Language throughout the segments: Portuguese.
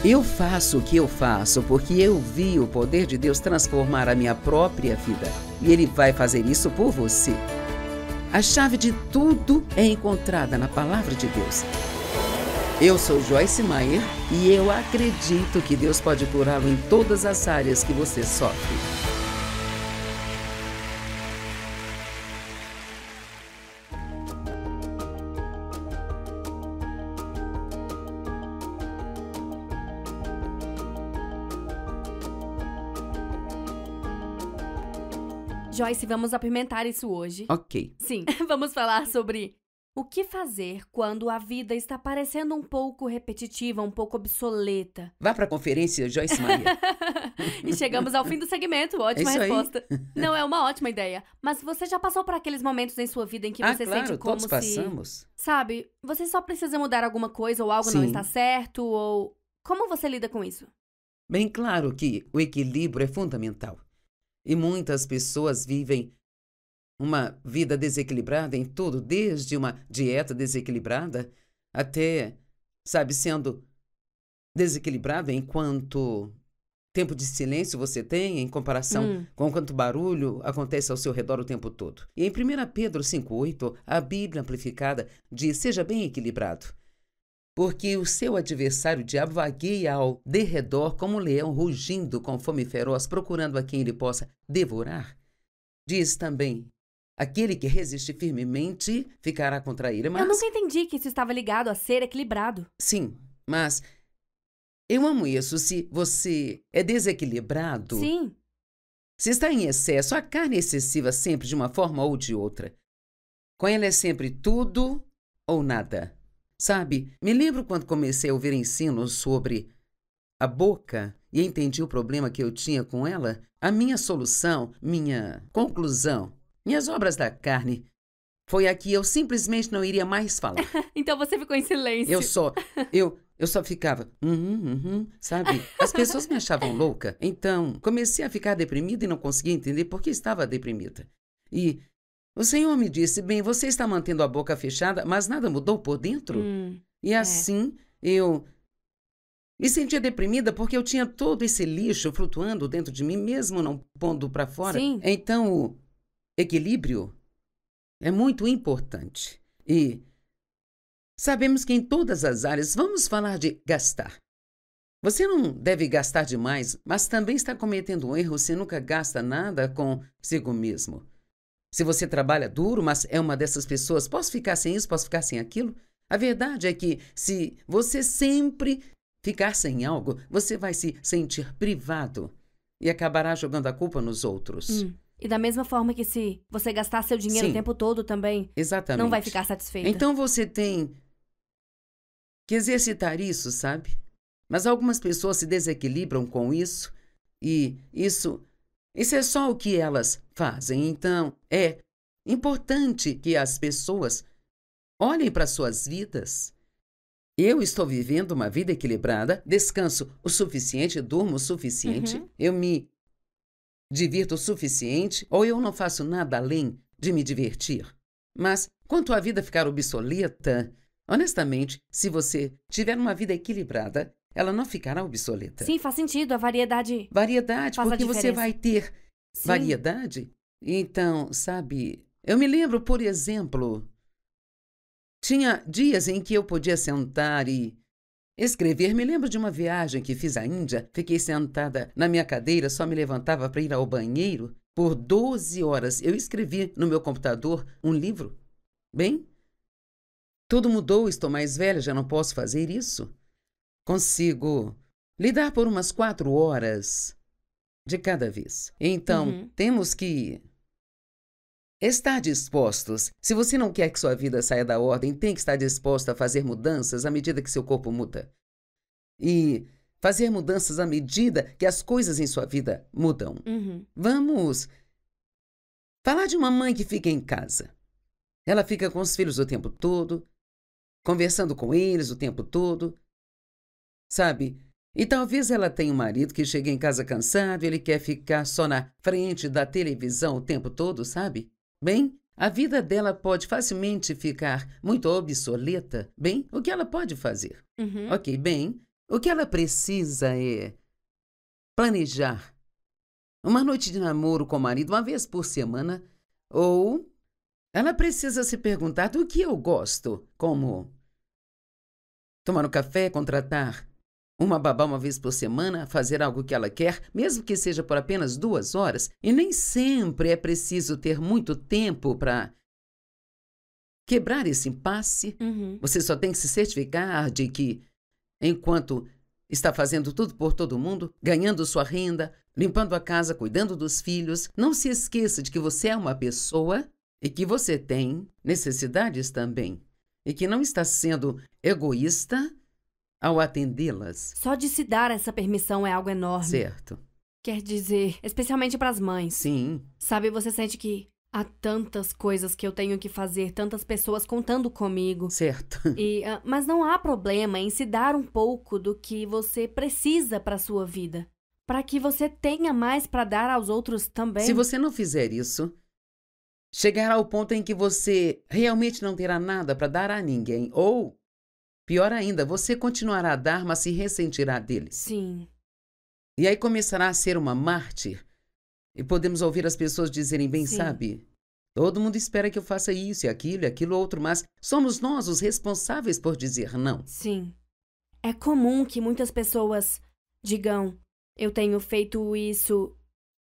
Eu faço o que eu faço porque eu vi o poder de Deus transformar a minha própria vida. E Ele vai fazer isso por você. A chave de tudo é encontrada na Palavra de Deus. Eu sou Joyce Meyer e eu acredito que Deus pode curá-lo em todas as áreas que você sofre. Joyce, vamos apimentar isso hoje. Ok. Sim, vamos falar sobre o que fazer quando a vida está parecendo um pouco repetitiva, um pouco obsoleta. Vá para a conferência Joyce Meyer. E chegamos ao fim do segmento. Ótima É isso aí. resposta. Não é uma ótima ideia. Mas você já passou por aqueles momentos em sua vida em que você claro, sente como todos se... passamos. Sabe, você só precisa mudar alguma coisa ou algo não Sim. está certo ou... Como você lida com isso? Bem claro que o equilíbrio é fundamental. E muitas pessoas vivem uma vida desequilibrada em tudo, desde uma dieta desequilibrada até, sabe, sendo desequilibrada enquanto tempo de silêncio você tem em comparação com quanto barulho acontece ao seu redor o tempo todo. E em 1 Pedro 5,8, a Bíblia Amplificada diz: seja bem equilibrado, porque o seu adversário, o diabo, vagueia ao derredor como um leão rugindo com fome feroz, procurando a quem ele possa devorar. Diz também: aquele que resiste firmemente ficará contra ele. Mas... Eu nunca entendi que isso estava ligado a ser equilibrado. Sim, mas eu amo isso. Se você é desequilibrado, Sim. se está em excesso, a carne é excessiva sempre de uma forma ou de outra. Com ela é sempre tudo ou nada. Sabe, me lembro quando comecei a ouvir ensinos sobre a boca e entendi o problema que eu tinha com ela. A minha solução, minha conclusão, minhas obras da carne, foi a que eu simplesmente não iria mais falar. Então você ficou em silêncio. Eu só ficava, sabe? As pessoas me achavam louca. Então, comecei a ficar deprimida e não conseguia entender por que estava deprimida. E o Senhor me disse: bem, você está mantendo a boca fechada, mas nada mudou por dentro? E assim, eu me sentia deprimida porque eu tinha todo esse lixo flutuando dentro de mim, mesmo não pondo para fora. Sim. Então, o equilíbrio é muito importante. E sabemos que em todas as áreas, vamos falar de gastar. Você não deve gastar demais, mas também está cometendo um erro se nunca gasta nada consigo mesmo. Se você trabalha duro, mas é uma dessas pessoas, posso ficar sem isso, posso ficar sem aquilo? A verdade é que se você sempre ficar sem algo, você vai se sentir privado e acabará jogando a culpa nos outros. E da mesma forma que se você gastar seu dinheiro Sim. o tempo todo também, Exatamente. não vai ficar satisfeita. Então você tem que exercitar isso, sabe? Mas algumas pessoas se desequilibram com isso e isso é só o que elas fazem. Então, é importante que as pessoas olhem para suas vidas. Eu estou vivendo uma vida equilibrada, descanso o suficiente, durmo o suficiente, eu me divirto o suficiente, ou eu não faço nada além de me divertir. Mas, quanto à vida ficar obsoleta, honestamente, se você tiver uma vida equilibrada, ela não ficará obsoleta. Sim, faz sentido. A variedade... Variedade, faz a porque você diferença. vai ter Sim. variedade. Então, sabe, eu me lembro, por exemplo, tinha dias em que eu podia sentar e escrever. Me lembro de uma viagem que fiz à Índia. Fiquei sentada na minha cadeira, só me levantava para ir ao banheiro. Por 12 horas eu escrevi no meu computador um livro. Bem, tudo mudou, estou mais velha, já não posso fazer isso. Consigo lidar por umas 4 horas de cada vez. Então, temos que estar dispostos. Se você não quer que sua vida saia da ordem, tem que estar disposto a fazer mudanças à medida que seu corpo muda. E fazer mudanças à medida que as coisas em sua vida mudam. Vamos falar de uma mãe que fica em casa. Ela fica com os filhos o tempo todo, conversando com eles o tempo todo, sabe? E talvez ela tenha um marido que chega em casa cansado e ele quer ficar só na frente da televisão o tempo todo, sabe? Bem, a vida dela pode facilmente ficar muito obsoleta. Bem, o que ela pode fazer? Ok, bem, O que ela precisa é planejar uma noite de namoro com o marido uma vez por semana, ou ela precisa se perguntar do que eu gosto, como tomar um café, contratar uma babá uma vez por semana, fazer algo que ela quer, mesmo que seja por apenas 2 horas. E nem sempre é preciso ter muito tempo para quebrar esse impasse. Você só tem que se certificar de que, enquanto está fazendo tudo por todo mundo, ganhando sua renda, limpando a casa, cuidando dos filhos, não se esqueça de que você é uma pessoa e que você tem necessidades também. E que não está sendo egoísta ao atendê-las. Só de se dar essa permissão é algo enorme. Certo. Quer dizer, especialmente para as mães. Sim. Sabe, você sente que há tantas coisas que eu tenho que fazer, tantas pessoas contando comigo. Certo. Mas não há problema em se dar um pouco do que você precisa para a sua vida, para que você tenha mais para dar aos outros também. Se você não fizer isso, chegará ao ponto em que você realmente não terá nada para dar a ninguém. Ou, pior ainda, você continuará a dar, mas se ressentirá deles. Sim. E aí começará a ser uma mártir. E podemos ouvir as pessoas dizerem, bem, Sim. sabe, todo mundo espera que eu faça isso e aquilo outro, mas somos nós os responsáveis por dizer não. Sim. É comum que muitas pessoas digam, eu tenho feito isso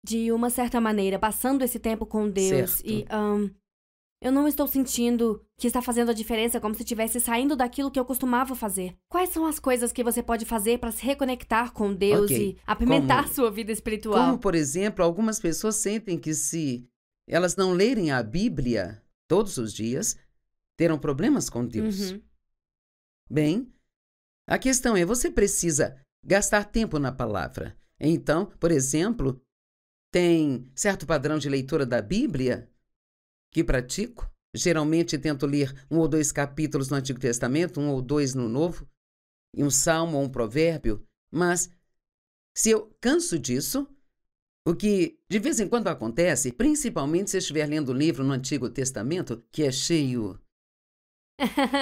de uma certa maneira, passando esse tempo com Deus. Certo. E eu não estou sentindo que está fazendo a diferença, como se estivesse saindo daquilo que eu costumava fazer. Quais são as coisas que você pode fazer para se reconectar com Deus Ok. e apimentar Como- sua vida espiritual? Como, por exemplo, algumas pessoas sentem que se elas não lerem a Bíblia todos os dias, terão problemas com Deus. Uhum. Bem, a questão é, você precisa gastar tempo na palavra. Então, por exemplo, tem certo padrão de leitura da Bíblia que pratico. Geralmente tento ler 1 ou 2 capítulos no Antigo Testamento, 1 ou 2 no Novo, e um salmo ou um provérbio. Mas, se eu canso disso, o que de vez em quando acontece, principalmente se eu estiver lendo um livro no Antigo Testamento, que é cheio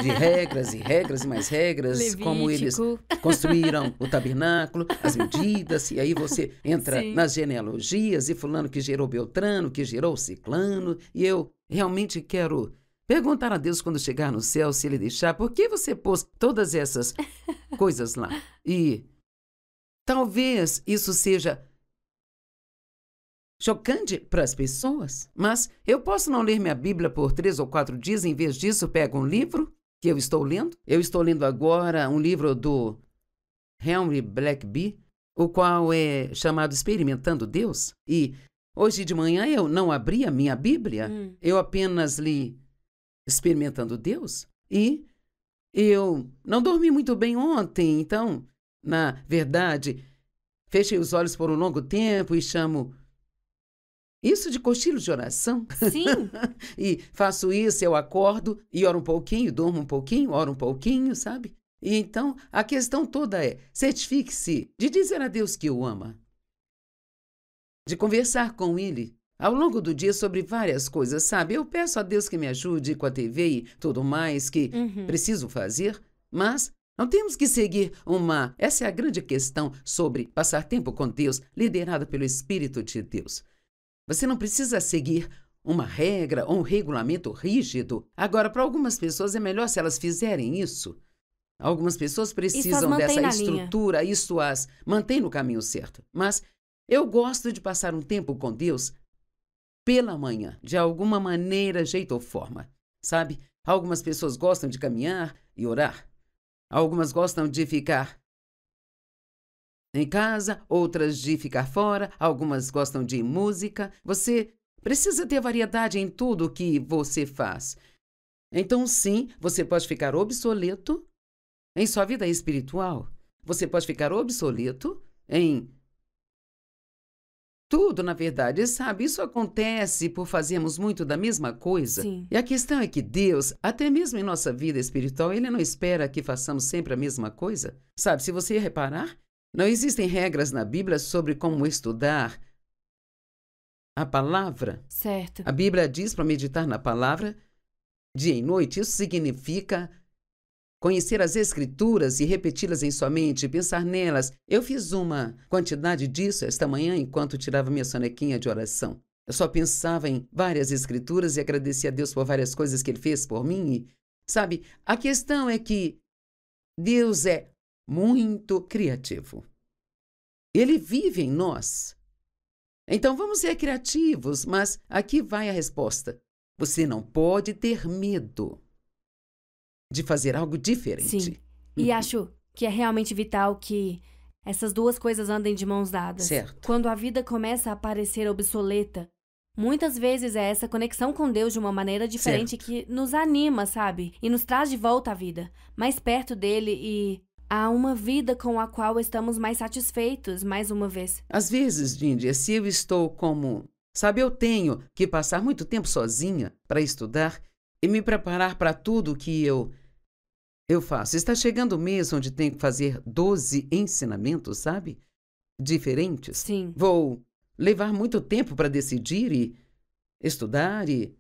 de regras e regras e mais regras, como eles Levítico. construíram o tabernáculo, as medidas, e aí você entra Sim. nas genealogias, e fulano que gerou Beltrano, que gerou Ciclano, e eu realmente quero perguntar a Deus quando chegar no céu, se ele deixar, por que você pôs todas essas coisas lá? E talvez isso seja chocante para as pessoas, mas eu posso não ler minha Bíblia por 3 ou 4 dias, em vez disso pego um livro que eu estou lendo. Eu estou lendo agora um livro do Henry Blackaby, o qual é chamado Experimentando Deus. E hoje de manhã eu não abri a minha Bíblia, eu apenas li Experimentando Deus. E eu não dormi muito bem ontem, então, na verdade, fechei os olhos por um longo tempo e chamo isso de cochilo de oração. Sim. E faço isso, eu acordo e oro um pouquinho, durmo um pouquinho, oro um pouquinho, sabe? E então, a questão toda é, certifique-se de dizer a Deus que o ama, de conversar com Ele ao longo do dia sobre várias coisas, sabe? Eu peço a Deus que me ajude com a TV e tudo mais que preciso fazer, mas não temos que seguir uma... Essa é a grande questão sobre passar tempo com Deus, liderada pelo Espírito de Deus. Você não precisa seguir uma regra ou um regulamento rígido. Agora, para algumas pessoas é melhor se elas fizerem isso. Algumas pessoas precisam mantém dessa na linha. estrutura, isso as mantém no caminho certo. Mas eu gosto de passar um tempo com Deus pela manhã, de alguma maneira, jeito ou forma. Sabe? Algumas pessoas gostam de caminhar e orar. Algumas gostam de ficar em casa, outras de ficar fora, algumas gostam de música. Você precisa ter variedade em tudo o que você faz. Então, sim, você pode ficar obsoleto em sua vida espiritual. Você pode ficar obsoleto em tudo, na verdade, sabe? Isso acontece por fazermos muito da mesma coisa. Sim. E a questão é que Deus, até mesmo em nossa vida espiritual, Ele não espera que façamos sempre a mesma coisa. Sabe, se você reparar, não existem regras na Bíblia sobre como estudar a palavra. Certo. A Bíblia diz para meditar na palavra dia e noite. Isso significa conhecer as escrituras e repeti-las em sua mente, pensar nelas. Eu fiz uma quantidade disso esta manhã enquanto tirava minha sonequinha de oração. Eu só pensava em várias escrituras e agradecia a Deus por várias coisas que Ele fez por mim. E, sabe, a questão é que Deus é muito criativo. Ele vive em nós. Então vamos ser criativos, mas aqui vai a resposta. Você não pode ter medo de fazer algo diferente. Sim. E acho que é realmente vital que essas duas coisas andem de mãos dadas. Certo. Quando a vida começa a parecer obsoleta, muitas vezes é essa conexão com Deus de uma maneira diferente Certo. que nos anima, sabe? E nos traz de volta à vida, mais perto dele e a uma vida com a qual estamos mais satisfeitos, mais uma vez. Às vezes, Dindy, se eu estou como... Sabe, eu tenho que passar muito tempo sozinha para estudar e me preparar para tudo que eu faço. Está chegando o mês onde tenho que fazer 12 ensinamentos, sabe? Diferentes. Sim. Vou levar muito tempo para decidir e estudar e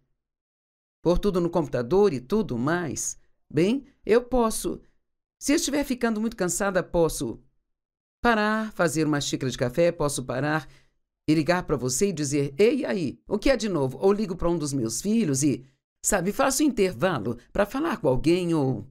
pôr tudo no computador e tudo mais. Bem, eu posso... Se eu estiver ficando muito cansada, posso parar, fazer uma xícara de café, posso parar e ligar para você e dizer, ei, aí, o que é de novo? Ou ligo para um dos meus filhos e, sabe, faço um intervalo para falar com alguém ou...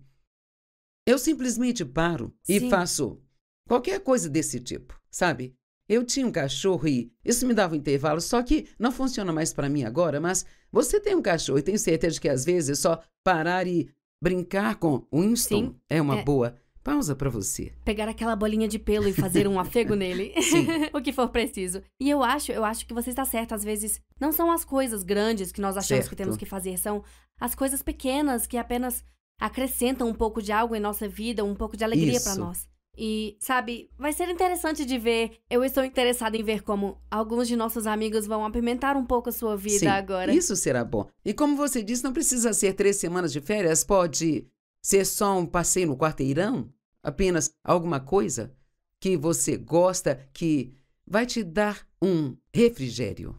Eu simplesmente paro e Sim. faço qualquer coisa desse tipo, sabe? Eu tinha um cachorro e isso me dava um intervalo, só que não funciona mais para mim agora, mas você tem um cachorro e tenho certeza de que às vezes só parar e brincar com Winston Sim. é uma boa pausa para você. Pegar aquela bolinha de pelo e fazer um afego nele. Sim. O que for preciso. E eu acho que você está certo. Às vezes, não são as coisas grandes que nós achamos que temos que fazer. São as coisas pequenas que apenas acrescentam um pouco de algo em nossa vida, um pouco de alegria para nós. E, sabe, vai ser interessante de ver. Eu estou interessada em ver como alguns de nossos amigos vão apimentar um pouco a sua vida agora. Isso será bom. E como você disse, não precisa ser 3 semanas de férias, pode ser só um passeio no quarteirão, apenas alguma coisa que você gosta que vai te dar um refrigério.